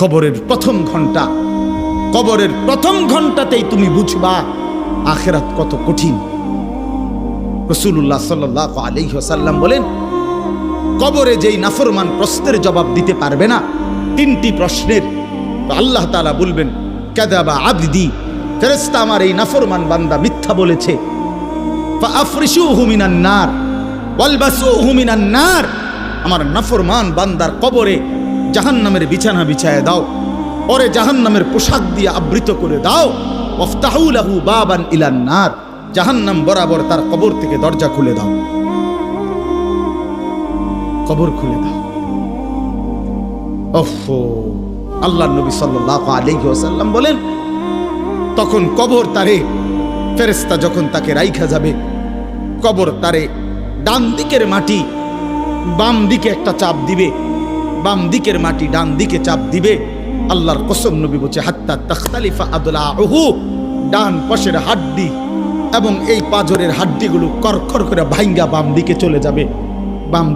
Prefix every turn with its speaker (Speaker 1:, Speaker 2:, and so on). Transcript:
Speaker 1: কবরের প্রথম ঘন্টা, কবরের প্রথম ঘন্টাতেই তুমি বুঝবা আখিরাত কত কঠিন। রাসূলুল্লাহ সাল্লাল্লাহু আলাইহি ওয়াসাল্লাম বলেন, কবরে যেই নাফরমান প্রশ্নের জবাব দিতে পারবে না, তিনটি প্রশ্নের, তো আল্লাহ তাআলা বলবেন কাযাবা আবদি, ফেরেশতা আমার এই নাফরমান বান্দা মিথ্যা বলেছে। ফাআফরিশুহু মিনান নার ওয়ালবাসুহু মিনান নার, আমার নাফরমান বান্দার কবরে জাহান্নামের বিছানা বিছায় দাও, ওরে জাহান্নামের পোশাক দিয়ে আবৃত করে দাও। ওয়াফতাহু লাহু বাবান ইলান নার, জাহান্নাম বরাবর তার কবর থেকে দরজা খুলে দাও, কবর খুলে দাও। ওফো, আল্লাহর নবী সাল্লাল্লাহু আলাইহি ওয়াসাল্লাম বলেন, তখন কবর তারে, ফেরেশতা যখন তাকে রাইখা যাবে, কবর তারে ডান দিকের মাটি বাম দিকে একটা চাপ দিবে, বাম দিকের মাটি ডান দিকে চাপ দিবে। আল্লাহর কসম, নবী বলছে হাত্তা তাখতালিফা আদলাহু, ডান পাশের হাড্ডি এবং এই পাজরের হাড্ডিগুলো করকর করে ভাঙ্গা বাম দিকে চলে যাবে। বাম